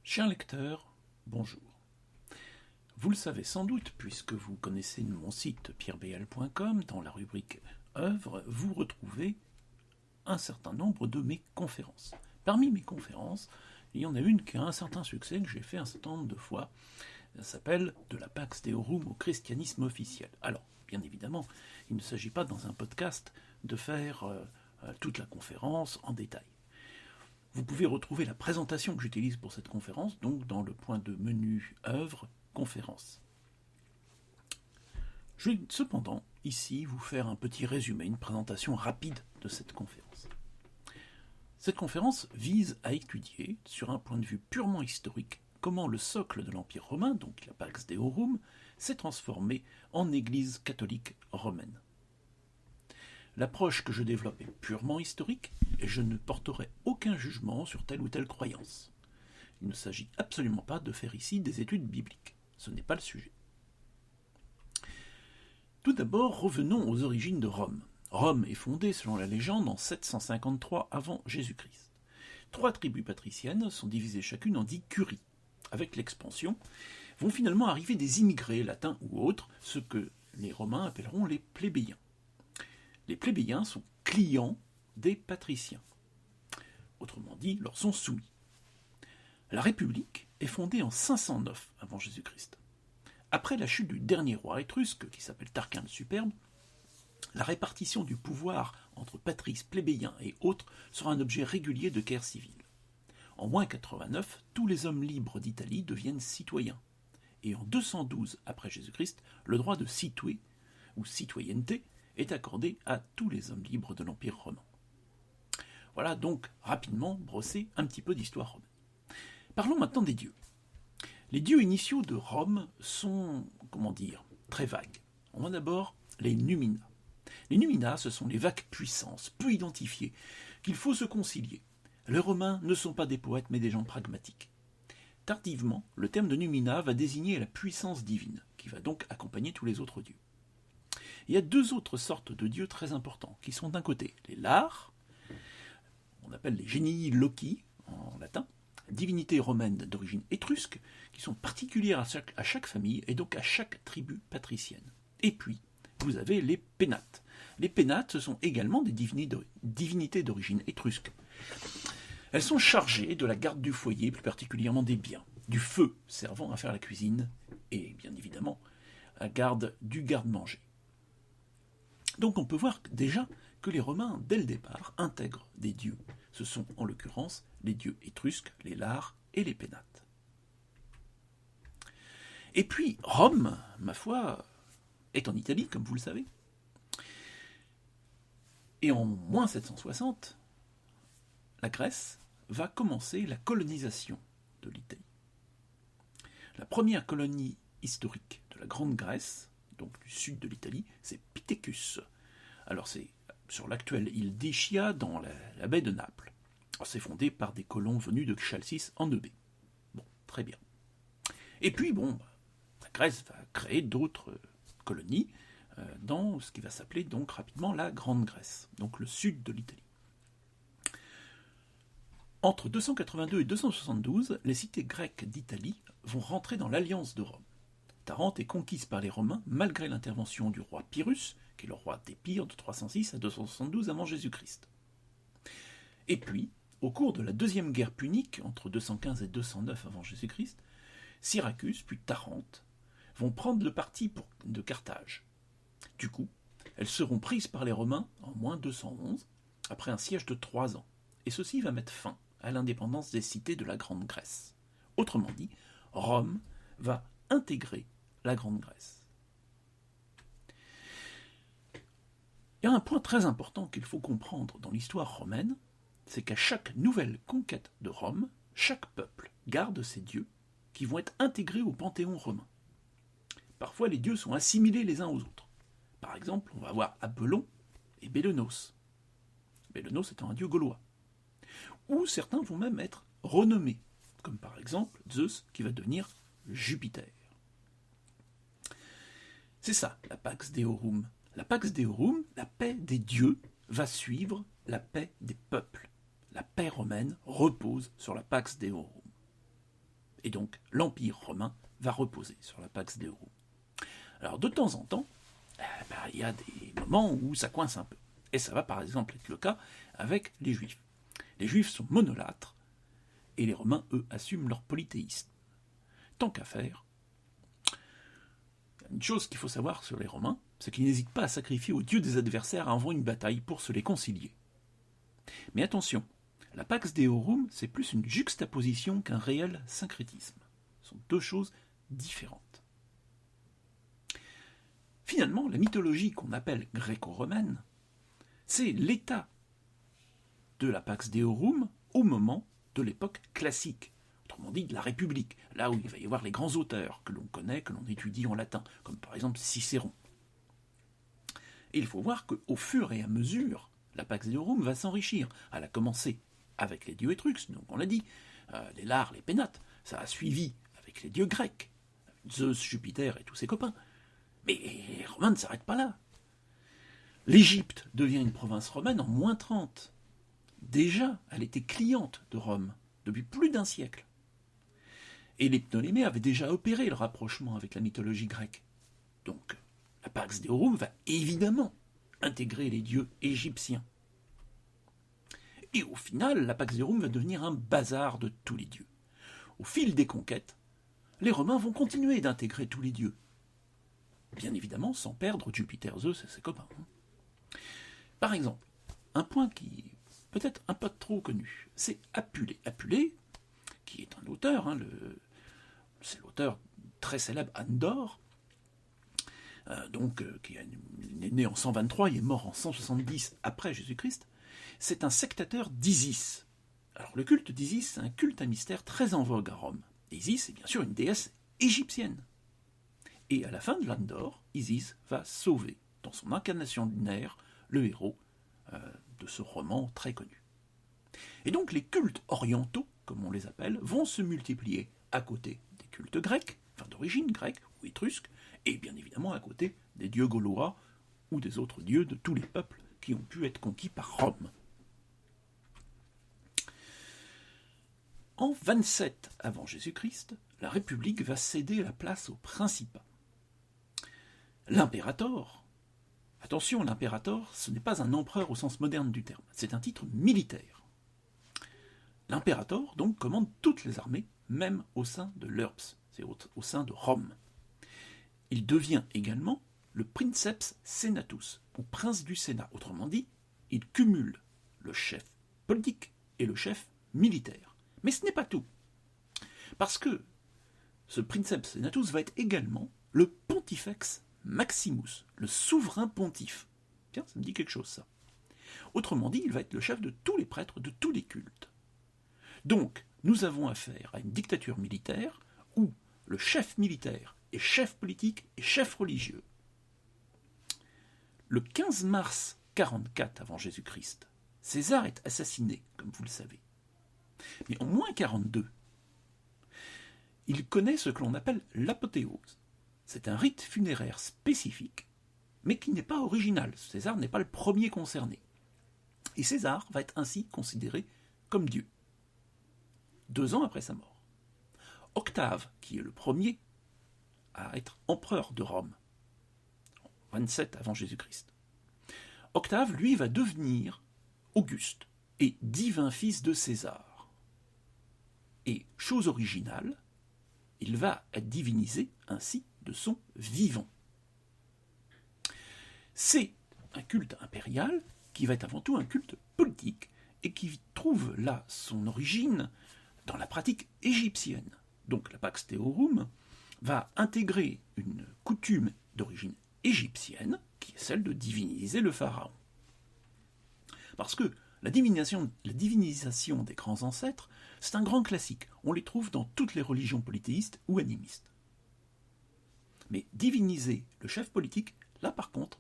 Chers lecteurs, bonjour. Vous le savez sans doute, puisque vous connaissez mon site pierrebl.com, dans la rubrique Œuvres, vous retrouvez un certain nombre de mes conférences. Parmi mes conférences, il y en a une qui a un certain succès, que j'ai fait un certain nombre de fois. Ça s'appelle « De la Pax Deorum au christianisme officiel ». Alors, bien évidemment, il ne s'agit pas dans un podcast de faire toute la conférence en détail. Vous pouvez retrouver la présentation que j'utilise pour cette conférence, donc dans le point de menu Œuvres, Conférences. Je vais cependant, ici, vous faire un petit résumé, une présentation rapide de cette conférence. Cette conférence vise à étudier, sur un point de vue purement historique, comment le socle de l'Empire romain, donc la Pax Deorum, s'est transformé en Église catholique romaine. L'approche que je développe est purement historique et je ne porterai aucun jugement sur telle ou telle croyance. Il ne s'agit absolument pas de faire ici des études bibliques. Ce n'est pas le sujet. Tout d'abord, revenons aux origines de Rome. Rome est fondée, selon la légende, en 753 avant Jésus-Christ. 3 tribus patriciennes sont divisées chacune en 10 curies. Avec l'expansion, vont finalement arriver des immigrés, latins ou autres, ce que les Romains appelleront les plébéiens. Les plébéiens sont clients des patriciens. Autrement dit, leur sont soumis. La République est fondée en 509 avant Jésus-Christ. Après la chute du dernier roi étrusque, qui s'appelle Tarquin le Superbe, la répartition du pouvoir entre patrices, plébéiens et autres sera un objet régulier de guerre civile. En moins 89, tous les hommes libres d'Italie deviennent citoyens. Et en 212 après Jésus-Christ, le droit de cituer, ou citoyenneté, est accordé à tous les hommes libres de l'Empire romain. Voilà donc rapidement brossé un petit peu d'histoire romaine. Parlons maintenant des dieux. Les dieux initiaux de Rome sont, très vagues. On a d'abord les numina. Les numina, ce sont les vagues puissances, peu identifiées, qu'il faut se concilier. Les Romains ne sont pas des poètes, mais des gens pragmatiques. Tardivement, le terme de numina va désigner la puissance divine, qui va donc accompagner tous les autres dieux. Il y a 2 autres sortes de dieux très importants, qui sont d'un côté les Lars, on appelle les genii loci en latin, divinités romaines d'origine étrusque, qui sont particulières à chaque famille et donc à chaque tribu patricienne. Et puis, vous avez les pénates. Les pénates, ce sont également des divinités d'origine étrusque. Elles sont chargées de la garde du foyer, plus particulièrement des biens, du feu servant à faire la cuisine, et bien évidemment, la garde du garde-manger. Donc on peut voir déjà que les Romains, dès le départ, intègrent des dieux. Ce sont en l'occurrence les dieux étrusques, les Lars et les pénates. Et puis Rome, ma foi, est en Italie, comme vous le savez. Et en moins 760, la Grèce va commencer la colonisation de l'Italie. La première colonie historique de la Grande Grèce, donc du sud de l'Italie, c'est Pithecus. Alors c'est sur l'actuelle île d'Ischia, dans la baie de Naples. Alors, c'est fondé par des colons venus de Chalcis en Eubée. Bon, très bien. Et puis, la Grèce va créer d'autres colonies dans ce qui va s'appeler donc rapidement la Grande Grèce, donc le sud de l'Italie. Entre 282 et 272, les cités grecques d'Italie vont rentrer dans l'alliance de Rome. Tarente est conquise par les Romains malgré l'intervention du roi Pyrrhus, qui est le roi d'Épire de 306 à 272 avant Jésus-Christ. Et puis, au cours de la deuxième guerre punique, entre 215 et 209 avant Jésus-Christ, Syracuse, puis Tarente, vont prendre le parti de Carthage. Du coup, elles seront prises par les Romains en moins 211, après un siège de 3 ans, et ceci va mettre fin à l'indépendance des cités de la Grande Grèce. Autrement dit, Rome va intégrer la Grande Grèce. Il y a un point très important qu'il faut comprendre dans l'histoire romaine, c'est qu'à chaque nouvelle conquête de Rome, chaque peuple garde ses dieux qui vont être intégrés au panthéon romain. Parfois, les dieux sont assimilés les uns aux autres. Par exemple, on va avoir Apollon et Bélenos. Bélenos étant un dieu gaulois. Ou certains vont même être renommés, comme par exemple Zeus qui va devenir Jupiter. C'est ça, la Pax Deorum. La Pax Deorum, la paix des dieux, va suivre la paix des peuples. La paix romaine repose sur la Pax Deorum. Et donc l'Empire romain va reposer sur la Pax Deorum. Alors de temps en temps, il y a des moments où ça coince un peu. Et ça va par exemple être le cas avec les Juifs. Les Juifs sont monolâtres, et les Romains, eux, assument leur polythéisme. Tant qu'à faire, une chose qu'il faut savoir sur les Romains, c'est qu'ils n'hésitent pas à sacrifier aux dieux des adversaires avant une bataille pour se les concilier. Mais attention, la Pax Deorum, c'est plus une juxtaposition qu'un réel syncrétisme. Ce sont deux choses différentes. Finalement, la mythologie qu'on appelle gréco-romaine, c'est l'état de la Pax Deorum au moment de l'époque classique, autrement dit de la République, là où il va y avoir les grands auteurs que l'on connaît, que l'on étudie en latin, comme par exemple Cicéron. Et il faut voir qu'au fur et à mesure, la Pax Deorum va s'enrichir. Elle a commencé avec les dieux étrusques, donc on l'a dit, les Lars, les Pénates, ça a suivi avec les dieux grecs, Zeus, Jupiter et tous ses copains. Mais les Romains ne s'arrêtent pas là. L'Égypte devient une province romaine en moins 30. Déjà, elle était cliente de Rome depuis plus d'un siècle. Et les Ptolémées avaient déjà opéré le rapprochement avec la mythologie grecque. Donc, la Pax Deorum va évidemment intégrer les dieux égyptiens. Et au final, la Pax Deorum va devenir un bazar de tous les dieux. Au fil des conquêtes, les Romains vont continuer d'intégrer tous les dieux. Bien évidemment, sans perdre Jupiter, Zeus et ses copains. Par exemple, un point qui est peut-être un peu trop connu, c'est Apulée. Apulée, qui est un auteur, c'est l'auteur très célèbre Anne d'Or, qui est né en 123, il est mort en 170 après Jésus-Christ, c'est un sectateur d'Isis. Alors le culte d'Isis, c'est un culte à mystère très en vogue à Rome. Isis est bien sûr une déesse égyptienne. Et à la fin de l'Anne d'Or, Isis va sauver, dans son incarnation lunaire, le héros de ce roman très connu. Et donc les cultes orientaux, comme on les appelle, vont se multiplier à côté des cultes grecs, enfin d'origine grecque ou étrusque, et bien évidemment à côté des dieux gaulois ou des autres dieux de tous les peuples qui ont pu être conquis par Rome. En 27 avant Jésus-Christ, la République va céder la place au Principat. L'impérator, attention, l'impérator, ce n'est pas un empereur au sens moderne du terme, c'est un titre militaire. L'impérator, donc, commande toutes les armées, même au sein de l'Urbs, c'est au sein de Rome. Il devient également le princeps senatus, ou prince du Sénat. Autrement dit, il cumule le chef politique et le chef militaire. Mais ce n'est pas tout. Parce que ce princeps senatus va être également le pontifex maximus, le souverain pontife. Tiens, ça me dit quelque chose, ça. Autrement dit, il va être le chef de tous les prêtres, de tous les cultes. Donc, nous avons affaire à une dictature militaire où le chef militaire est chef politique et chef religieux. Le 15 mars 44 avant Jésus-Christ, César est assassiné, comme vous le savez. Mais en moins 42, il connaît ce que l'on appelle l'apothéose. C'est un rite funéraire spécifique, mais qui n'est pas original. César n'est pas le premier concerné. Et César va être ainsi considéré comme Dieu. 2 ans après sa mort. Octave, qui est le premier à être empereur de Rome, 27 avant Jésus-Christ. Octave, lui, va devenir Auguste et divin fils de César. Et, chose originale, il va être divinisé ainsi de son vivant. C'est un culte impérial qui va être avant tout un culte politique et qui trouve là son origine dans la pratique égyptienne. Donc la Pax Deorum va intégrer une coutume d'origine égyptienne qui est celle de diviniser le pharaon. Parce que la divinisation des grands ancêtres, c'est un grand classique. On les trouve dans toutes les religions polythéistes ou animistes. Mais diviniser le chef politique, là par contre,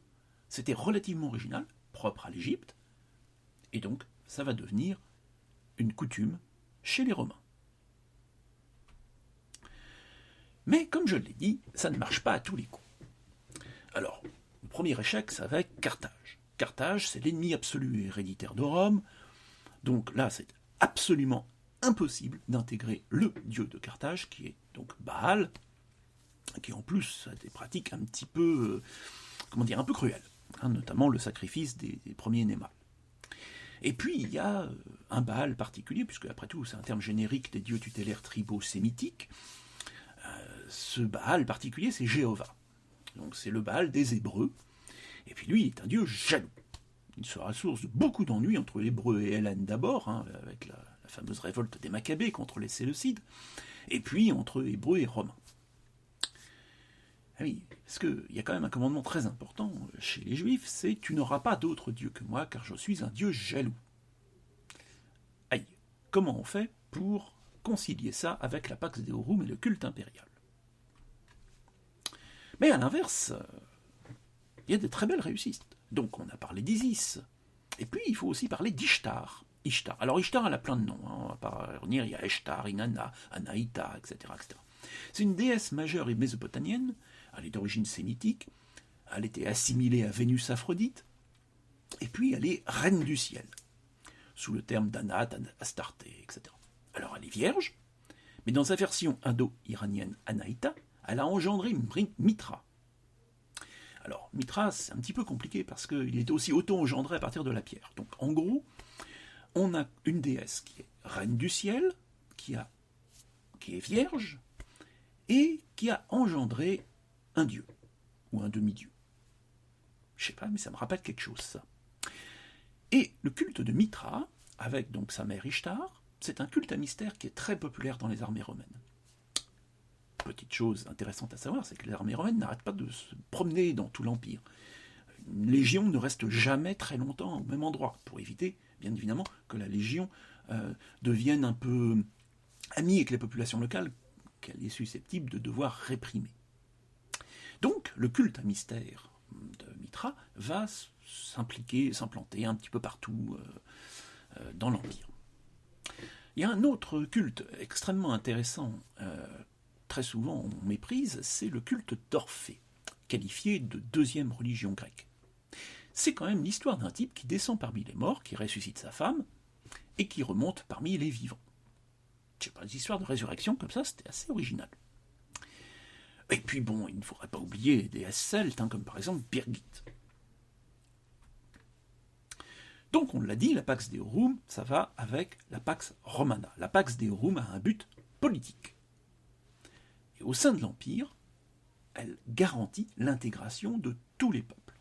c'était relativement original, propre à l'Égypte, et donc ça va devenir une coutume chez les Romains. Mais comme je l'ai dit, ça ne marche pas à tous les coups. Alors, le premier échec, ça va être Carthage. Carthage, c'est l'ennemi absolu et héréditaire de Rome, donc là, c'est absolument impossible d'intégrer le dieu de Carthage, qui est donc Baal, qui en plus a des pratiques un petit peu, un peu cruelles, notamment le sacrifice des premiers-nés mâles. Et puis il y a un Baal particulier, puisque après tout c'est un terme générique des dieux tutélaires tribaux sémitiques. Ce Baal particulier, c'est Jéhovah. Donc c'est le Baal des Hébreux. Et puis lui, il est un dieu jaloux. Il sera source de beaucoup d'ennuis entre Hébreux et Hélènes d'abord, avec la fameuse révolte des Maccabées contre les Séleucides, et puis entre Hébreux et Romains. Ah oui, parce qu'il y a quand même un commandement très important chez les Juifs, c'est « Tu n'auras pas d'autre Dieu que moi, car je suis un Dieu jaloux ». Aïe, comment on fait pour concilier ça avec la Pax Deorum et le culte impérial? Mais à l'inverse, il y a des très belles réussites. Donc on a parlé d'Isis, et puis il faut aussi parler d'Ishtar. Alors Ishtar, elle a plein de noms, on ne va pas revenir, il y a Ishtar, Inanna, Anaïta, etc. C'est une déesse majeure et mésopotamienne, elle est d'origine sémitique, elle était assimilée à Vénus Aphrodite, et puis elle est reine du ciel, sous le terme d'Anat, Astarté, etc. Alors elle est vierge, mais dans sa version indo-iranienne Anaïta, elle a engendré Mitra. Alors, Mitra, c'est un petit peu compliqué parce qu'il est aussi auto-engendré à partir de la pierre. Donc, en gros, on a une déesse qui est reine du ciel, qui est vierge, et qui a engendré un dieu, ou un demi-dieu. Je sais pas, mais ça me rappelle quelque chose, ça. Et le culte de Mitra, avec donc sa mère Ishtar, c'est un culte à mystère qui est très populaire dans les armées romaines. Petite chose intéressante à savoir, c'est que les armées romaines n'arrêtent pas de se promener dans tout l'Empire. Une légion ne reste jamais très longtemps au même endroit, pour éviter, bien évidemment, que la légion devienne un peu amie avec les populations locales qu'elle est susceptible de devoir réprimer. Donc, le culte à mystère de Mitra va s'implanter un petit peu partout dans l'Empire. Il y a un autre culte extrêmement intéressant, très souvent on méprise, c'est le culte d'Orphée, qualifié de deuxième religion grecque. C'est quand même l'histoire d'un type qui descend parmi les morts, qui ressuscite sa femme, et qui remonte parmi les vivants. Je sais pas, les histoires de résurrection comme ça, c'était assez original. Et puis bon, il ne faudrait pas oublier les déesses celtes, comme par exemple Birgit. Donc on l'a dit, la Pax Deorum, ça va avec la Pax Romana. La Pax Deorum a un but politique. Et au sein de l'Empire, elle garantit l'intégration de tous les peuples.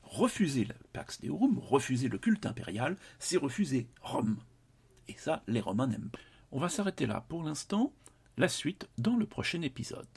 Refuser la Pax Deorum, refuser le culte impérial, c'est refuser Rome. Et ça, les Romains n'aiment pas. On va s'arrêter là pour l'instant, la suite dans le prochain épisode.